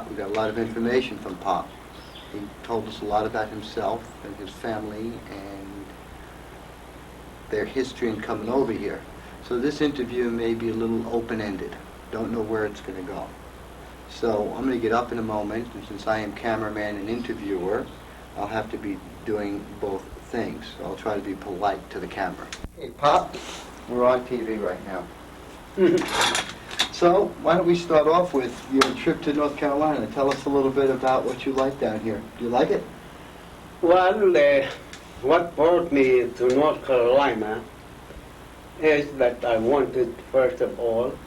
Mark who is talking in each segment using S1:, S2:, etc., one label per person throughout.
S1: We got a lot of information from Pop. He told us a lot about himself and his family and their history in coming over here. So this interview may be a little open-ended. Don't know where it's going to go. So I'm going to get up in a moment, and since I am cameraman and interviewer, I'll have to be doing both things. So I'll try to be polite to the camera. Hey, Pop, we're on TV right now. So, why don't we start off with your trip to North Carolina? Tell us a little bit about what you like down here. Do you like it?
S2: Well, what brought me to North Carolina is that I wanted, first of all,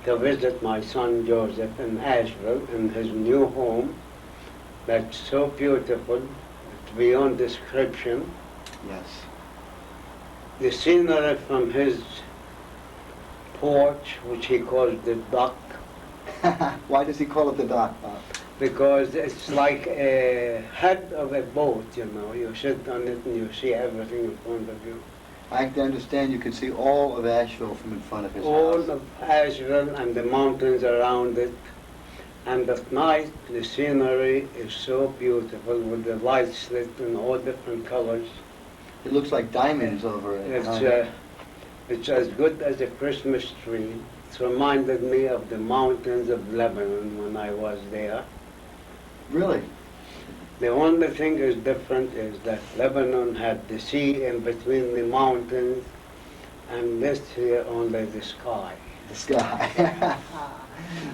S2: to visit my son Joseph in Asheville in his new home. That's so beautiful, it's beyond description.
S1: Yes.
S2: The scenery from his porch, which he calls the dock.
S1: Why does he call it the dock, Bob?
S2: Because it's like a head of a boat, you know. You sit on it and you see everything in front of you.
S1: I can understand you can see all of Asheville from in front of his
S2: All
S1: house.
S2: of Asheville and the mountains around it. And at night, the scenery is so beautiful with the lights lit in all different colors.
S1: It looks like diamonds over it.
S2: It's as good as a Christmas tree. It reminded me of the mountains of Lebanon when I was there.
S1: Really?
S2: The only thing is different is that Lebanon had the sea in between the mountains, and this here only the sky.
S1: The sky.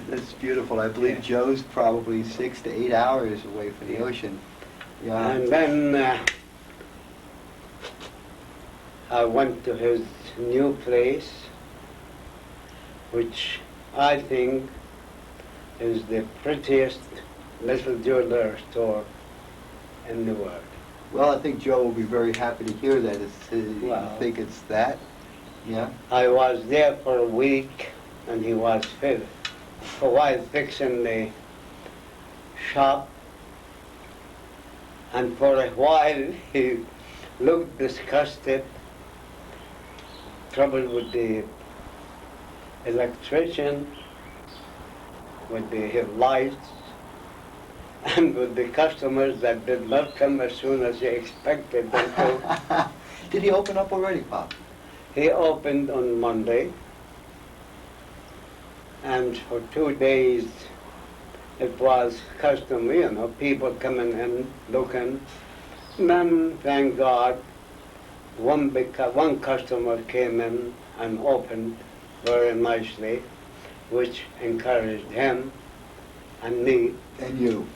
S1: That's beautiful. I believe Joe's probably 6 to 8 hours away from the ocean. Yeah.
S2: And then I went to his new place, which I think is the prettiest little jewelry store in the world.
S1: Well, I think Joe will be very happy to hear that. You think it's that? Yeah?
S2: I was there for a week, and he was while fixing the shop, and for a while he looked disgusted, trouble with the electrician, with the lights, and with the customers that did not come as soon as he expected them to.
S1: Did he open up already, Pop?
S2: He opened on Monday, and for 2 days it was customary, you know, people coming in, looking. And then, thank God, one customer came in and opened very nicely, which encouraged him and me.
S1: And you.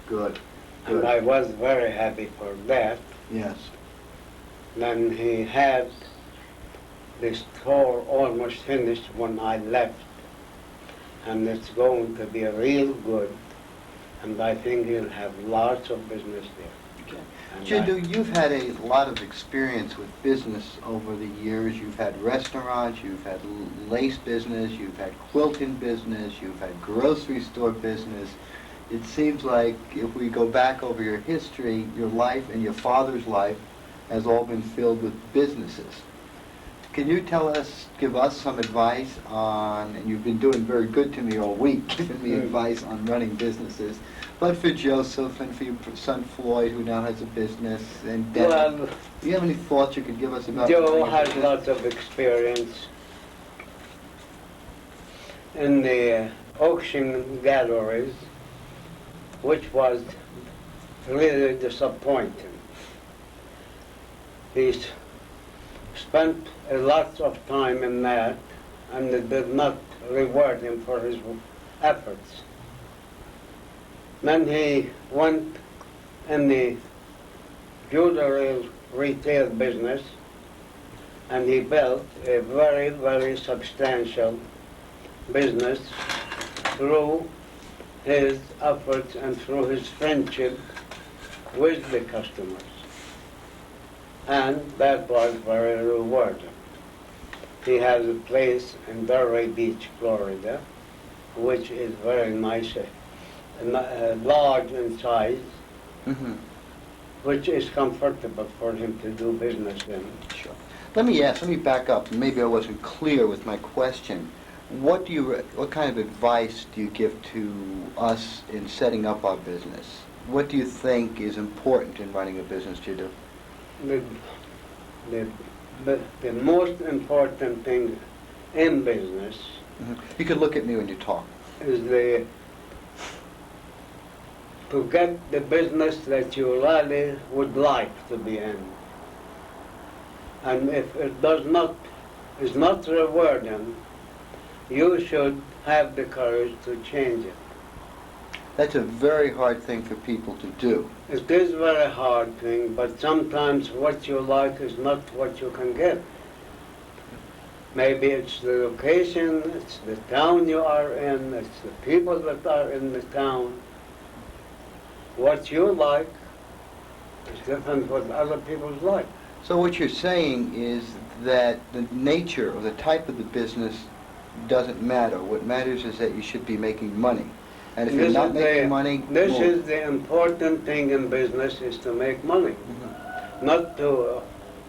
S1: Good.
S2: And I was very happy for that.
S1: Yes.
S2: Then he had the store almost finished when I left. And it's going to be real good. And I think he'll have lots of business there.
S1: Okay.
S2: And
S1: Jiddu, you've had a lot of experience with business over the years. You've had restaurants, you've had lace business, you've had quilting business, you've had grocery store business. It seems like if we go back over your history, your life and your father's life has all been filled with businesses. Can you give us some advice on, and you've been doing very good to me all week, giving me advice on running businesses, but for Joseph and for your son Floyd, who now has a business, and
S2: well,
S1: do you have any thoughts you could give us about
S2: Joe has lots of experience in the auction galleries, which was really disappointing. He's spent a lot of time in that, and it did not reward him for his efforts. Then he went in the jewelry retail business, and he built a very, very substantial business through his efforts and through his friendship with the customers. And that was very rewarding. He has a place in Delray Beach, Florida, which is very nice, large in size,
S1: Mm-hmm.
S2: which is comfortable for him to do business in.
S1: Sure. Let me back up. Maybe I wasn't clear with my question. What kind of advice do you give to us in setting up our business? What do you think is important in running a business to do?
S2: The most important thing in business
S1: Mm-hmm. You could look at me when you talk.
S2: is to get the business that you really would like to be in. And if it is not rewarding, you should have the courage to change it.
S1: That's a very hard thing for people to do.
S2: It is a very hard thing, but sometimes what you like is not what you can get. Maybe it's the location, it's the town you are in, it's the people that are in the town. What you like is different what other people like.
S1: So what you're saying is that the nature or the type of the business doesn't matter. What matters is that you should be making money. And if you're not making money,
S2: this
S1: move.
S2: is the important thing in business, is to make money.
S1: Mhm.
S2: Not to,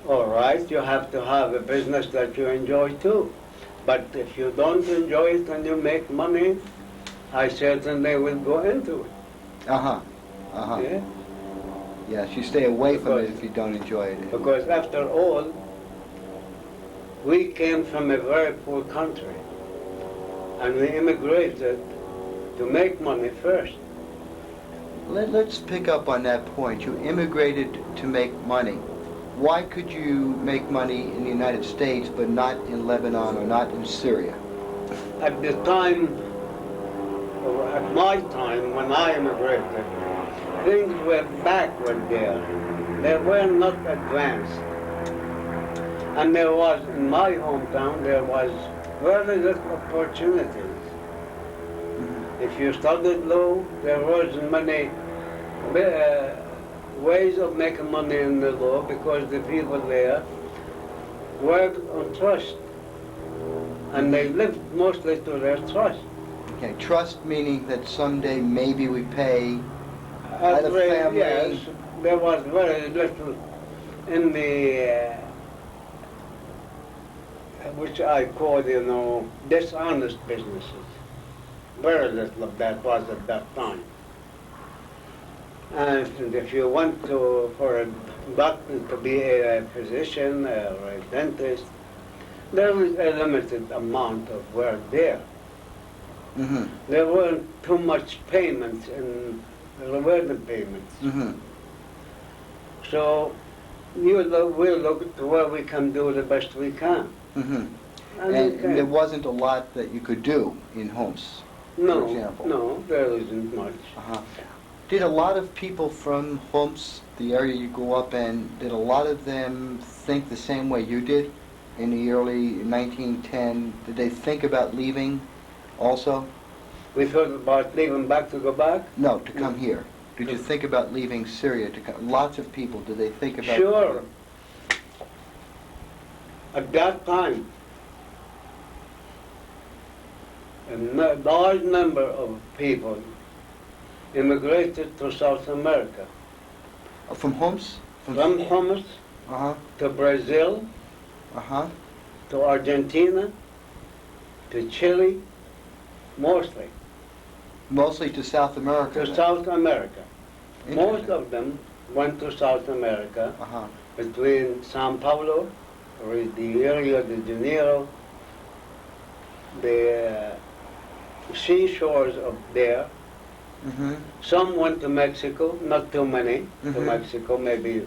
S2: all right, you have to have a business that you enjoy too. But if you don't enjoy it and you make money, I certainly will go into it.
S1: Uh-huh. Uh-huh.
S2: Yeah?
S1: Yes, you stay away from it
S2: Because-
S1: if you don't enjoy it.
S2: Because after all, we came from a very poor country. And we immigrated to make money first.
S1: Let's pick up on that point. You immigrated to make money. Why could you make money in the United States but not in Lebanon or not in Syria?
S2: At the time, or at my time when I immigrated, things were backward there. They were not advanced. And there was, in my hometown, there was very little opportunities. If you studied law, there wasn't many ways of making money in the law because the people there worked on trust. And they lived mostly to their trust.
S1: Okay, trust meaning that someday maybe we pay the family.
S2: Yes, there was very little in the, which I call, dishonest businesses. Very little of that was at that time. And if you want for a doctor to be a physician or a dentist, there was a limited amount of work there.
S1: Mm-hmm.
S2: There weren't too much payments in rewarding payments.
S1: Mm-hmm.
S2: So we'll look to where we can do the best we can.
S1: Mm-hmm.
S2: And
S1: And there wasn't a lot that you could do in Homs, for example.
S2: No, there isn't much.
S1: Uh-huh. Did a lot of people from Homs, the area you grew up in, did a lot of them think the same way you did in the early 1910? Did they think about leaving also?
S2: We thought about leaving back to go back.
S1: No, to come here. Did you think about leaving Syria to come? Lots of people, did they think about...
S2: Sure. At that time, a large number of people immigrated to South America.
S1: From Homs?
S2: From Homs
S1: Uh-huh,
S2: to Brazil,
S1: uh-huh.
S2: to Argentina, to Chile, mostly
S1: Mostly to South America.
S2: to
S1: then.
S2: South America. Most
S1: Interesting.
S2: of them went to South America
S1: Uh-huh.
S2: between Sao Paulo, or Rio de Janeiro, the seashores of there.
S1: Mm-hmm.
S2: Some went to Mexico, not too many to
S1: Mhm.
S2: Mexico, maybe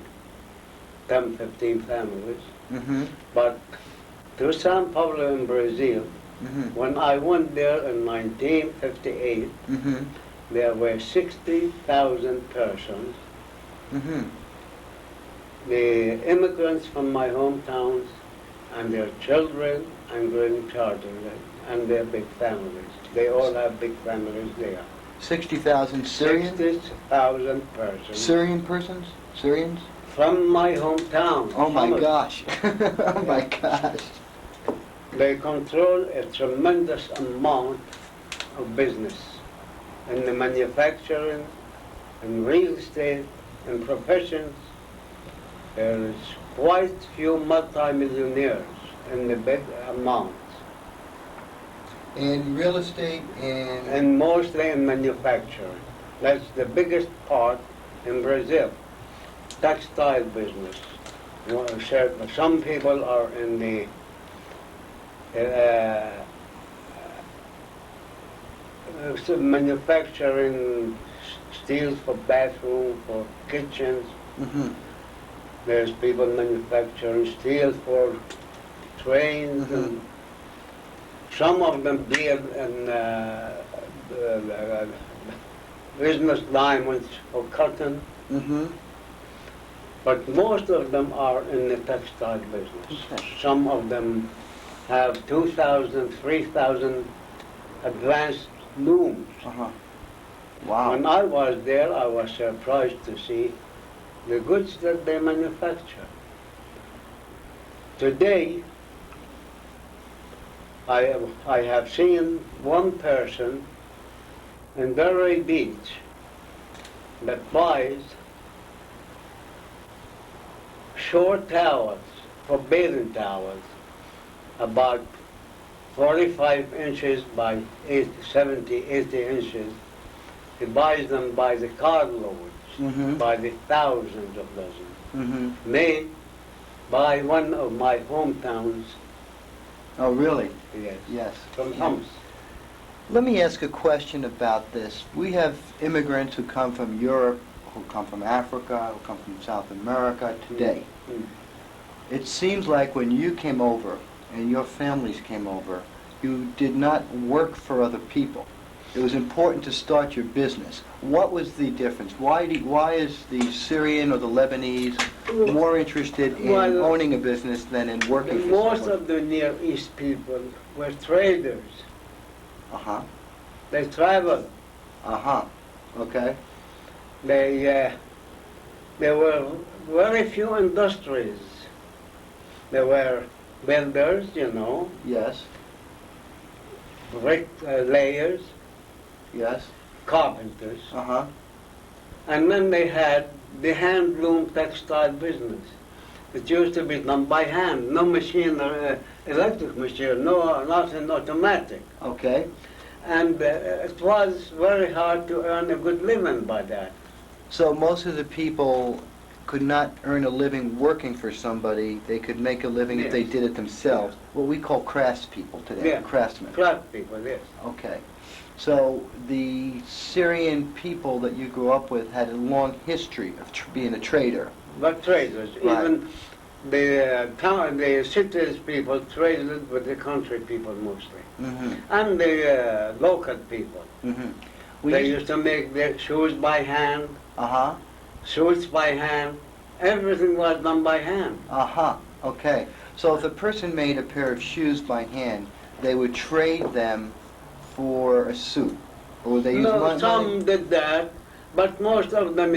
S2: 10, 15 families.
S1: Mm-hmm.
S2: But to Sao Paulo in Brazil,
S1: Mm-hmm.
S2: when I went there in 1958,
S1: Mm-hmm.
S2: there were 60,000 persons.
S1: Mm-hmm.
S2: The immigrants from my hometowns and their children and grandchildren and their big families. They all have big families there.
S1: 60,000 Syrian?
S2: 60,000 persons.
S1: Syrian persons? Syrians?
S2: From my hometown.
S1: Oh my
S2: Summit.
S1: gosh. Oh my gosh.
S2: They control a tremendous amount of business in the manufacturing, in real estate, in professions. There is quite few multi-millionaires in the big amounts,
S1: In real estate
S2: and mostly in manufacturing. That's the biggest part in Brazil. Textile business. Some people are in the manufacturing steels for bathroom, for kitchens.
S1: Mm-hmm.
S2: There's people manufacturing steel for trains,
S1: Mm-hmm.
S2: and some of them deal in business diamonds for cotton,
S1: Mm-hmm.
S2: but most of them are in the textile business.
S1: Okay.
S2: Some of them have 2,000, 3,000 advanced looms.
S1: Uh-huh. Wow.
S2: When I was there, I was surprised to see the goods that they manufacture. Today, I have seen one person in Delray Beach that buys short towels for bathing towels, about 45 inches by 70, 80 inches. He buys them by the carloads,
S1: Mm-hmm.
S2: by the thousands of dozens,
S1: Mm-hmm.
S2: made by one of my hometowns,
S1: Oh, really?
S2: yes,
S1: Yes.
S2: from
S1: Yeah.
S2: Homs.
S1: Let me ask a question about this. We have immigrants who come from Europe, who come from Africa, who come from South America today.
S2: Mm.
S1: It seems like when you came over and your families came over, you did not work for other people. It was important to start your business. What was the difference? Why is the Syrian or the Lebanese more interested in
S2: Well,
S1: owning a business than in working for
S2: Most
S1: someone?
S2: of the Near East people were traders.
S1: Uh-huh.
S2: They traveled.
S1: Uh-huh. Okay.
S2: There were very few industries. There were builders,
S1: Yes.
S2: brick layers,
S1: Yes.
S2: carpenters,
S1: Uh-huh.
S2: and then they had the handloom textile business. It used to be done by hand, no machine, electric machine, nothing automatic.
S1: Okay.
S2: And it was very hard to earn a good living by that.
S1: So most of the people could not earn a living working for somebody. They could make a living if they
S2: Yes.
S1: did it themselves. What we call craftspeople today,
S2: Yeah.
S1: craftsmen.
S2: Craft people, yes.
S1: Okay. So the Syrian people that you grew up with had a long history of being a trader.
S2: But traders,
S1: Right.
S2: even the cities people traded with the country people mostly,
S1: Mm-hmm.
S2: and the local people.
S1: Mm-hmm.
S2: They used to make their shoes by hand,
S1: Uh-huh.
S2: suits by hand. Everything was done by hand.
S1: Uh-huh. Okay. So if a person made a pair of shoes by hand, they would trade them for a suit. Or they used
S2: No,
S1: money?
S2: some did that, but most of them,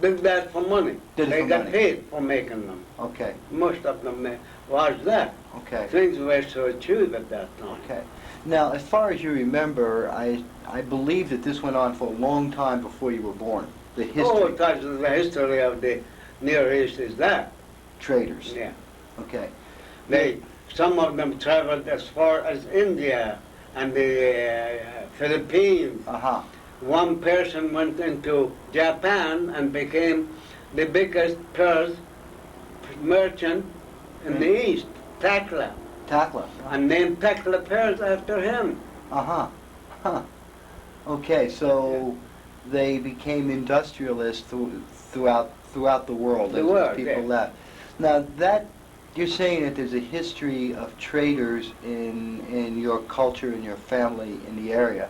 S2: did that for money.
S1: Did it
S2: They
S1: for
S2: got
S1: money.
S2: paid for making them.
S1: Okay.
S2: Most of them was that.
S1: Okay.
S2: Things were so cheap at that time.
S1: Okay. Now, as far as you remember, I believe that this went on for a long time before you were born. The history.
S2: Oh, that's the history of the Near East is that.
S1: Traders.
S2: Yeah.
S1: Okay.
S2: Some of them traveled as far as India and the Philippines.
S1: Uh-huh.
S2: One person went into Japan and became the biggest pearl merchant in the East, Takla,
S1: Takla.
S2: and named Takla pearls after him.
S1: Uh-huh. Huh. Okay, so they became industrialists throughout the world.
S2: The
S1: as
S2: world,
S1: people
S2: yeah.
S1: left. Now you're saying that there's a history of traders in your culture, in your family, in the area.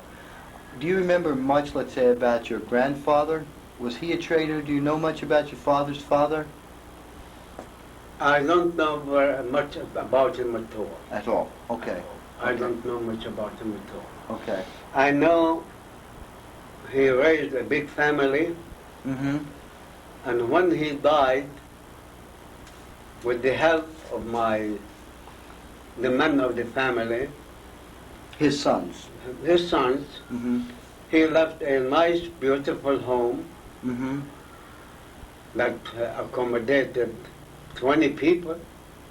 S1: Do you remember much, let's say, about your grandfather? Was he a trader? Do you know much about your father's father?
S2: I don't know very much about him at all.
S1: At all. Okay.
S2: I don't know much about him at all.
S1: Okay.
S2: I know he raised a big family,
S1: Mm-hmm.
S2: and when he died, with the help of the men of the family,
S1: His sons.
S2: his sons,
S1: Mm-hmm.
S2: he left a nice, beautiful home
S1: Mm-hmm.
S2: that accommodated 20 people.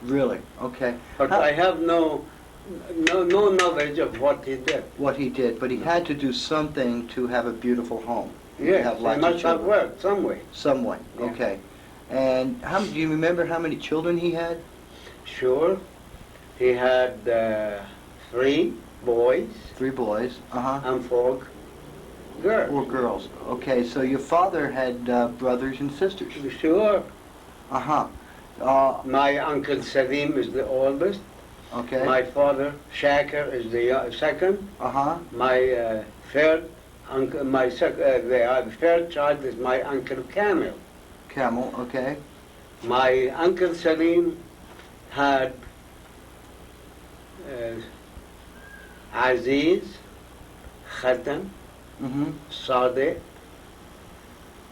S1: Really? Okay.
S2: But
S1: How-
S2: I have no knowledge of what he did.
S1: What he did, but he had to do something to have a beautiful home. To
S2: Yes,
S1: have
S2: he
S1: lots of
S2: must have
S1: children.
S2: worked some way.
S1: Some way.
S2: Yeah.
S1: Okay. And do you remember how many children he had?
S2: Sure, he had 3 boys
S1: 3 boys. Uh-huh.
S2: and 4 girls.
S1: 4 girls. Okay, so your father had brothers and sisters.
S2: Sure.
S1: Uh-huh.
S2: My uncle Salim is the oldest.
S1: Okay.
S2: My father Shakir is the second.
S1: Uh-huh.
S2: My third uncle, the third child is my uncle Kamil.
S1: Camel. Okay.
S2: My uncle Salim had Aziz, Katen,
S1: Mm-hmm.
S2: Sadiq,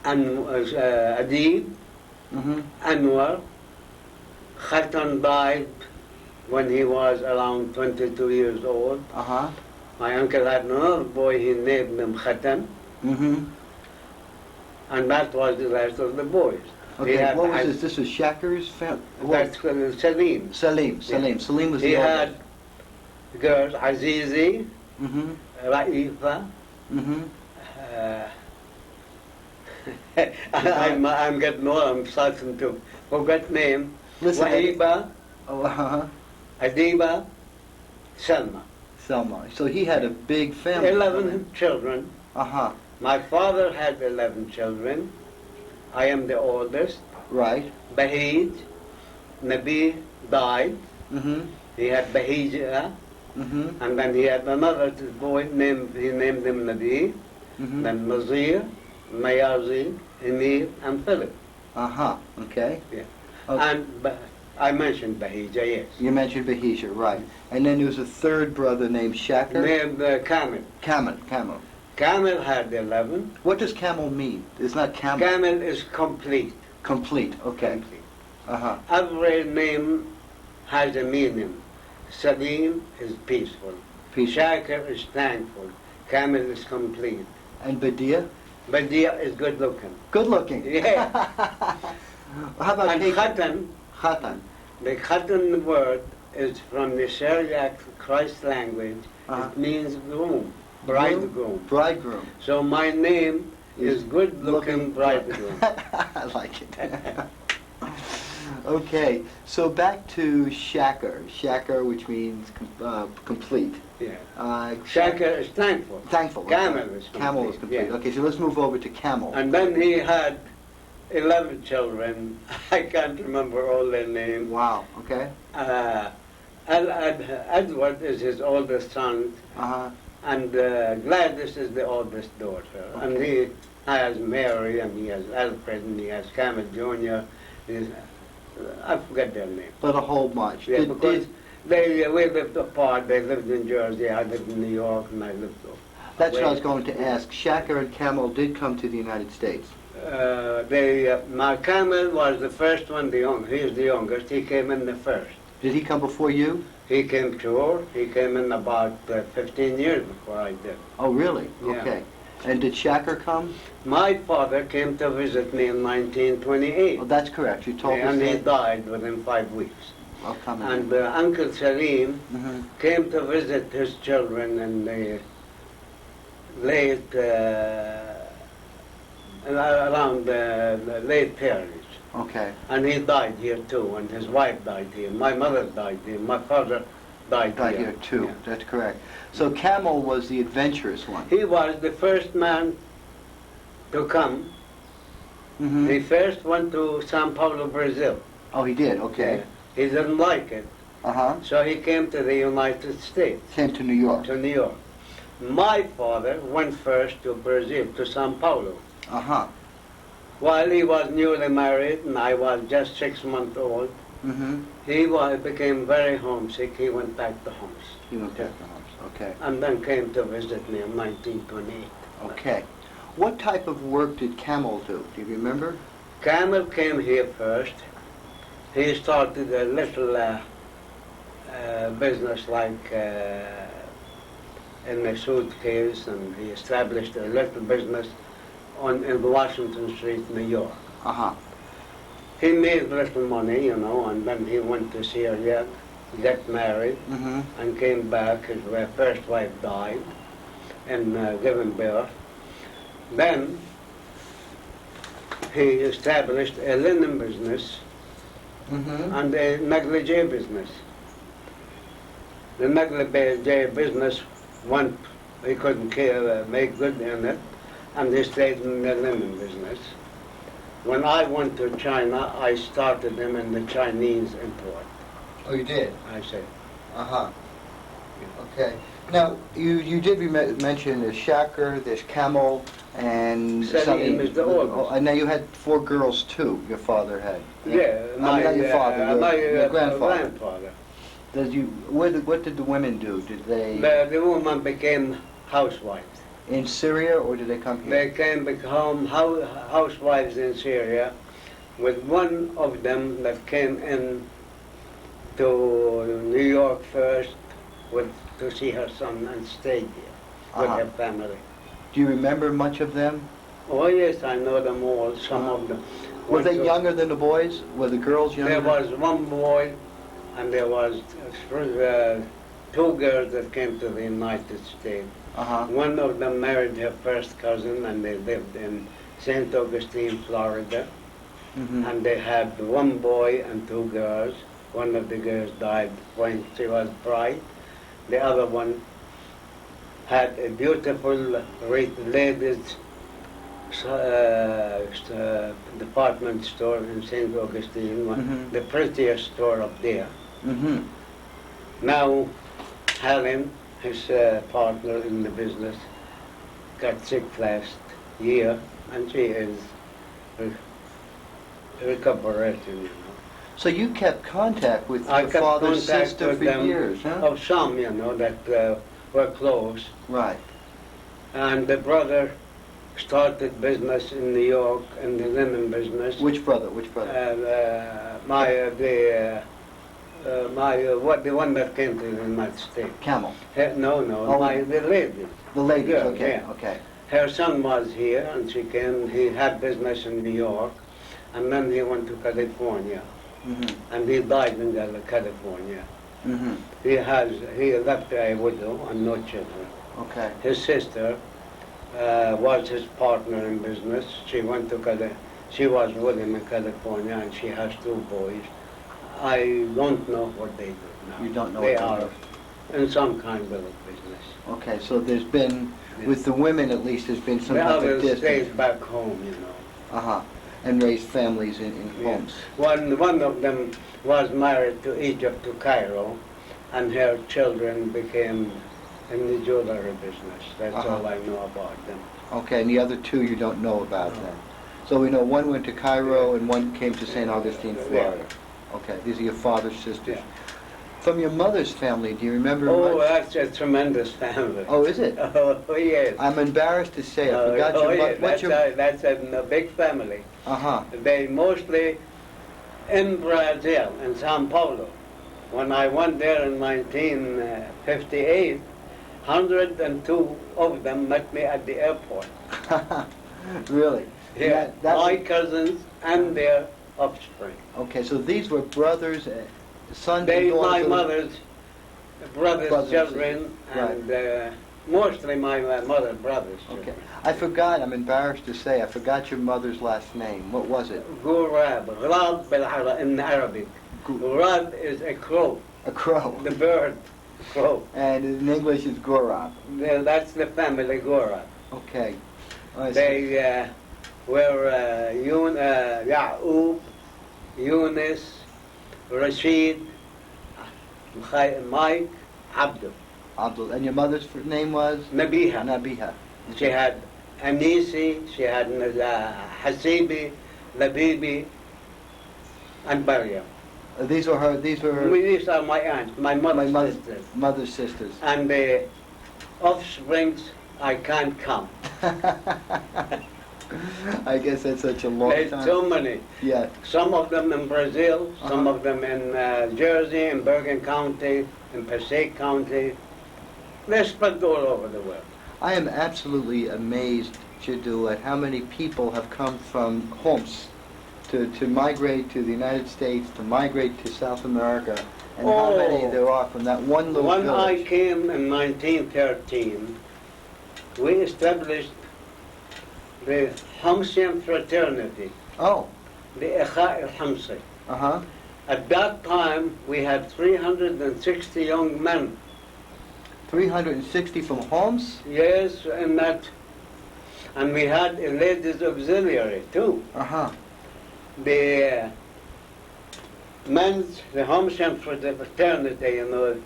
S2: Adib,
S1: Mm-hmm.
S2: Anwar. Katen died when he was around 22 years old.
S1: Uh-huh.
S2: My uncle had another boy, he named him Katen,
S1: Mm-hmm.
S2: and that was the rest of the boys. He
S1: Okay,
S2: had
S1: what was this? This was Shakir's family?
S2: That's Salim.
S1: Salim. Salim. Salim was
S2: He
S1: the
S2: had
S1: oldest.
S2: girls, Azizi,
S1: Mm-hmm.
S2: Raifa.
S1: Mm-hmm.
S2: I'm getting old, I'm starting to forget name.
S1: Listen,
S2: Wahiba,
S1: Oh, uh-huh.
S2: Adiba, Selma.
S1: Selma. So he had a big family.
S2: 11 children.
S1: Uh-huh.
S2: My father had 11 children. I am the oldest.
S1: Right.
S2: Bahij, Nabi died.
S1: Mm-hmm.
S2: He had Bahija,
S1: Mm-hmm.
S2: and then he had another boy he named him Nabi.
S1: Mm-hmm.
S2: Then Nazir, Mayazi, Emir, and Philip.
S1: Uh-huh. Okay.
S2: Yeah.
S1: Okay.
S2: And I mentioned Bahija, yes.
S1: You mentioned Bahija, right. And then there was a third brother named Shakir.
S2: Named Kamil.
S1: Camel.
S2: Kamil had 11.
S1: What does camel mean? It's not camel.
S2: Kamil is complete.
S1: Complete. Okay.
S2: Complete.
S1: Uh-huh.
S2: Every name has a meaning. Salim is peaceful.
S1: Peace.
S2: Shakir is thankful. Kamil is complete.
S1: And Badie?
S2: Badia is good looking.
S1: Good looking.
S2: Yeah.
S1: How about
S2: And
S1: Katen?
S2: Khatan,
S1: Khatan.
S2: the Khatan word is from the Syriac Christ language.
S1: Uh-huh.
S2: It means groom, bridegroom.
S1: Bridegroom.
S2: So my name is good looking bridegroom.
S1: I like it. Okay, so back to Shakir. Shakir, which means complete.
S2: Yeah.
S1: Shakir.
S2: Shakir is thankful.
S1: Thankful.
S2: Camel is complete.
S1: Camel is complete.
S2: Yeah.
S1: Okay, so let's move over to Camel.
S2: And then he had 11 children. I can't remember all their names.
S1: Wow. Okay.
S2: Edward is his oldest son,
S1: Uh-huh.
S2: and Gladys is the oldest daughter. And he has Mary, and he has Alfred, and he has Camel Jr. I forget their name.
S1: But a whole bunch.
S2: Yeah, because we lived apart. They lived in Jersey, I lived in New York, and I lived
S1: That's what I was
S2: away.
S1: going to ask. Shakir and Camel did come to the United States.
S2: My Camel was the first one, he's the youngest. He came in the first.
S1: Did he come before you?
S2: He came sure. He came in about 15 years before I did.
S1: Oh, really?
S2: Yeah.
S1: Okay. And did Shakir come?
S2: My father came to visit me in 1928,
S1: Oh, that's correct. You told us
S2: and he
S1: that.
S2: died within 5 weeks.
S1: I'll come in.
S2: And Uncle Salim
S1: Mhm.
S2: came to visit his children in the late, around the late 30s.
S1: Okay.
S2: And he died here too, and his wife died here. My mother died here. My father died
S1: Right
S2: here.
S1: here, too.
S2: Yeah.
S1: That's correct. So Camel was the adventurous one.
S2: He was the first man to come.
S1: Mhm.
S2: He first went to Sao Paulo, Brazil.
S1: Oh, he did? Okay.
S2: He didn't like it,
S1: Uh-huh.
S2: so he came to the United States,
S1: Came to New York.
S2: to New York. My father went first to Brazil, to Sao Paulo.
S1: Uh-huh.
S2: While he was newly married and I was just 6 months old,
S1: Mm-hmm.
S2: he became very homesick. He went back to homes.
S1: He went back to house. Okay.
S2: and then came to visit me in 1928.
S1: Okay. What type of work did Camel do? Do you remember?
S2: Camel came here first. He started a little business like in a suitcase, and he established a little business in Washington Street, New York.
S1: Uh-huh.
S2: He made little money, and then he went to Syria, got married,
S1: Mm-hmm.
S2: and came back. His first wife died and given birth. Then he established a linen business
S1: Mm-hmm.
S2: and a negligee business. The negligee business went, he couldn't make good in it, and he stayed in the linen business. When I went to China, I started him in the Chinese import,
S1: Oh, you did?
S2: I said.
S1: Uh-huh. Okay. Now, you did mention there's Shaker, there's Camel, and
S2: Salim is the oldest.
S1: Oh, and now you had 4 girls too, your father had.
S2: Yeah,
S1: not your father,
S2: my
S1: your grandfather.
S2: grandfather.
S1: What did the women do? Did they
S2: The woman became housewives.
S1: in Syria or did they come here?
S2: They came become housewives in Syria, with one of them that came in to New York first to see her son and stayed here with
S1: Uh-huh.
S2: her family.
S1: Do you remember much of them?
S2: Oh yes, I know them all, some of them.
S1: Were they younger than the boys? Were the girls younger?
S2: There was one boy, and there was 2 girls that came to the United States.
S1: Uh-huh.
S2: One of them married her first cousin, and they lived in St. Augustine, Florida.
S1: Mm-hmm.
S2: And they had 1 boy and 2 girls. One of the girls died when she was bright. The other one had a beautiful ladies department store in St. Augustine,
S1: Mhm.
S2: the prettiest store up there.
S1: Mm-hmm.
S2: Now, Helen, his partner in the business, got sick last year, and she is recuperating.
S1: So you kept contact with
S2: I
S1: your
S2: kept
S1: father's
S2: contact
S1: sister
S2: with
S1: for
S2: them
S1: years, huh?
S2: of some, that were close.
S1: Right.
S2: And the brother started business in New York, in the linen business.
S1: Which brother? Which brother?
S2: The one that came to the United States.
S1: Camel.
S2: No,
S1: Oh.
S2: the lady.
S1: The ladies.
S2: Girl,
S1: Okay.
S2: yeah.
S1: Okay.
S2: Her son was here, and she came. He had business in New York, and then he went to California,
S1: Mm-hmm.
S2: and he died in California.
S1: Mm-hmm.
S2: He left a widow and no children.
S1: Okay.
S2: His sister was his partner in business. She went to She was with him in California, and she has 2 boys. I don't know what they do now.
S1: You don't know
S2: They
S1: what they
S2: are in some kind of a business.
S1: Okay. So there's been, with the women at least, there's been some
S2: The
S1: type of
S2: others
S1: distance.
S2: stayed back home,
S1: Uh-huh. And raised families in
S2: Yeah.
S1: homes.
S2: One of them was married to Egypt, to Cairo, and her children became in the jewelry business. That's
S1: Uh-huh.
S2: all I know about them.
S1: Okay. And the other 2 you don't know about
S2: No.
S1: then. So we know one went to Cairo and one came to St. Augustine,
S2: Yeah.
S1: Florida. Okay. These are your father's sisters.
S2: Yeah.
S1: From your mother's family, do you remember
S2: Oh,
S1: much?
S2: that's a tremendous family.
S1: Oh, is it?
S2: Oh, yes.
S1: I'm embarrassed to say, I forgot
S2: Oh,
S1: your
S2: yeah,
S1: what's your...
S2: that's a big family.
S1: Uh-huh.
S2: They mostly in Brazil, in Sao Paulo. When I went there in 1958, 102 of them met me at the airport.
S1: Really?
S2: Yeah,
S1: That
S2: my
S1: was-
S2: cousins and their offspring.
S1: Okay, so these were brothers, sons
S2: They,
S1: and daughters
S2: my
S1: of the-
S2: mother's brothers'
S1: Brothers,
S2: children,
S1: right.
S2: and mostly my mother's brothers'
S1: Okay.
S2: children.
S1: I forgot, I'm embarrassed to say, I forgot your mother's last name. What was it?
S2: غراب in Arabic.
S1: Gu-
S2: Ghurab is a crow,
S1: A crow.
S2: the bird crow.
S1: And in English it's Gorab.
S2: That's the family Ghurab.
S1: Okay. I see.
S2: They were Ya'ub, Yunus, Rashid, Mike, Abdul.
S1: Abdul. And your mother's name was?
S2: Nabiha.
S1: Nabiha.
S2: She had Anisi, she had Hasibi, Labibi, and Maryam.
S1: These were
S2: These are my aunts, my mother's sisters.
S1: mother's sisters.
S2: And the offsprings I can't count.
S1: I guess that's such a long
S2: There's
S1: time.
S2: so many.
S1: Yeah.
S2: Some of them in Brazil, some of them in Jersey, in Bergen County, in Passaic County. They're spread all over the world.
S1: I am absolutely amazed, Jiddu, at how many people have come from Homs to migrate to the United States, to migrate to South America, and how many there are from that one little
S2: When I
S1: village.
S2: came in 1913, we established the Homsian fraternity,
S1: Oh,
S2: the Ekha el-Hamsi.
S1: uh-huh.
S2: At that time, we had 360 young men.
S1: 360 from Homs?
S2: Yes, and we had a ladies auxiliary too.
S1: Uh-huh.
S2: The the Homsian fraternity, you know,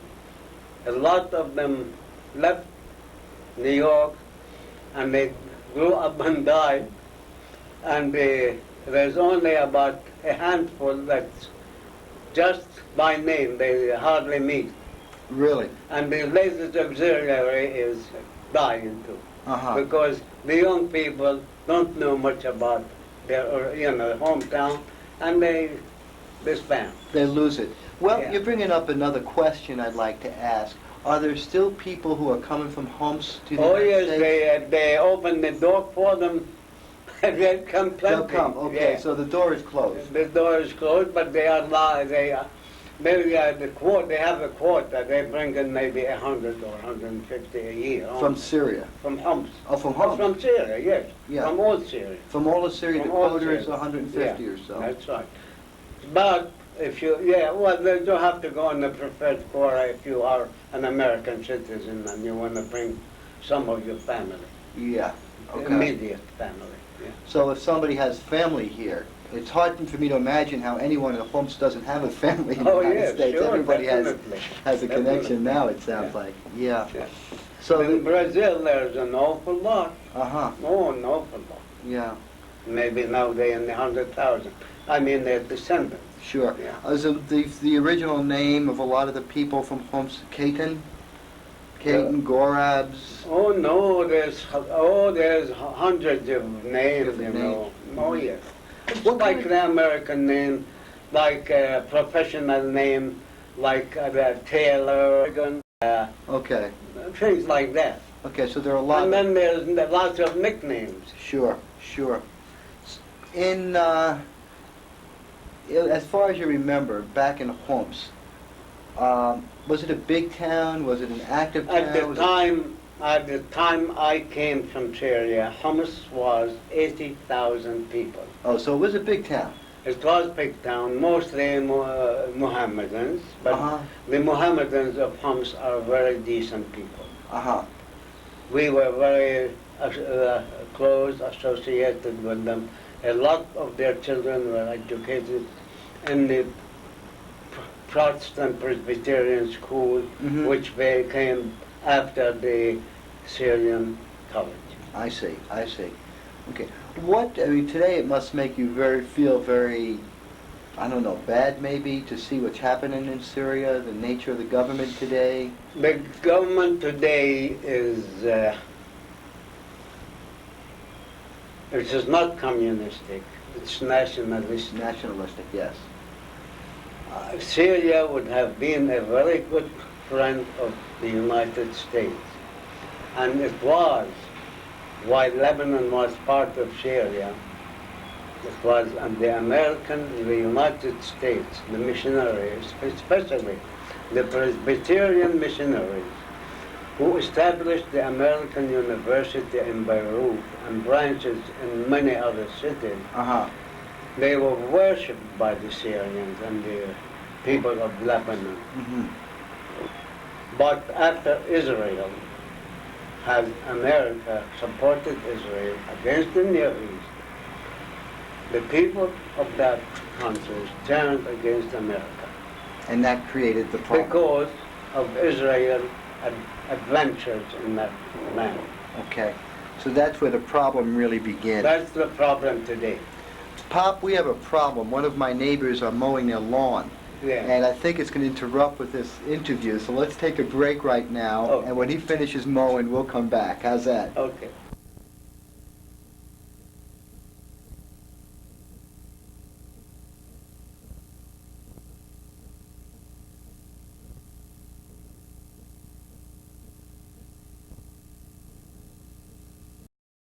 S2: a lot of them left New York and they grew up and died, and there's only about a handful that's just by name, they hardly meet.
S1: Really?
S2: And the latest auxiliary is dying too,
S1: Uh-huh.
S2: because the young people don't know much about their hometown, and they disband.
S1: They lose it. Well,
S2: Yeah.
S1: you're bringing up another question I'd like to ask. Are there still people who are coming from Homs to the
S2: Oh
S1: United
S2: yes,
S1: States?
S2: they open the door for them, and they come plenty.
S1: They'll come, okay,
S2: Yeah.
S1: so the door is closed.
S2: The door is closed, but they are live. They have a quota. They bring in maybe 100 or 150 a year.
S1: From Syria?
S2: From Homs.
S1: Oh, from
S2: Oh,
S1: Homs?
S2: from Syria, yes.
S1: Yeah.
S2: From all Syria.
S1: From all of Syria, the
S2: From all
S1: quota is
S2: Syria.
S1: 150
S2: Yeah,
S1: or so.
S2: That's right. But if you, they don't have to go on the preferred quota if you are an American citizen and you want to bring some of your family,
S1: Yeah, okay.
S2: immediate family. Yeah.
S1: So if somebody has family here, it's hard for me to imagine how anyone in Homs doesn't have a family in the
S2: Oh,
S1: United
S2: yes,
S1: States.
S2: sure,
S1: Everybody
S2: definitely.
S1: has a connection
S2: Definitely.
S1: now, it sounds
S2: Yeah.
S1: like. Yeah.
S2: Yeah.
S1: So,
S2: In Brazil, there's an awful lot.
S1: uh-huh,
S2: Oh, an awful lot.
S1: yeah,
S2: Maybe now they're in the 100,000. I mean, their descendants.
S1: sure.
S2: Yeah.
S1: Is the original name of a lot of the people from Homs Katen? Katen, Gorabs?
S2: Oh no, there's hundreds of names, you
S1: Different
S2: know. Oh yes. It's
S1: What
S2: like
S1: kind-
S2: the American name, like a professional name, like the Taylor,
S1: Okay,
S2: things like that.
S1: okay, so there are a lot
S2: And
S1: of...
S2: then there's lots of nicknames.
S1: Sure, sure. In, as far as you remember, back in Homs, was it a big town? Was it an active town?
S2: At the time I came from Syria, Homs was 80,000 people.
S1: Oh, so it was a big town.
S2: It was a big town, mostly Mohammedans, but
S1: Uh-huh,
S2: the Mohammedans of Homs are very decent people.
S1: uh-huh.
S2: We were very close, associated with them. A lot of their children were educated in the Protestant Presbyterian school,
S1: Mhm.
S2: which became after the Syrian college.
S1: I see, I see. Okay. Today it must make you feel very, I don't know, bad maybe to see what's happening in Syria, the nature of the government today.
S2: The government today is it is not communistic, it's nationalistic.
S1: Nationalistic, yes.
S2: Syria would have been a very good friend of the United States, and it was, while Lebanon was part of Syria, it was the American, the United States, the missionaries, especially the Presbyterian missionaries, who established the American University in Beirut and branches in many other cities.
S1: Uh-huh.
S2: They were worshipped by the Syrians and the people of Lebanon.
S1: Mm-hmm.
S2: But after Israel has America supported Israel against the Near East, the people of that country turned against America
S1: And that created the problem.
S2: because of Israel's adventures in that land.
S1: Okay. So that's where the problem really began.
S2: That's the problem today.
S1: Pop, we have a problem. One of my neighbors are mowing their lawn,
S2: Yeah.
S1: And I think it's going to interrupt with this interview, so let's take a break right now,
S2: Okay.
S1: and when he finishes mowing, we'll come back. How's that?
S2: Okay.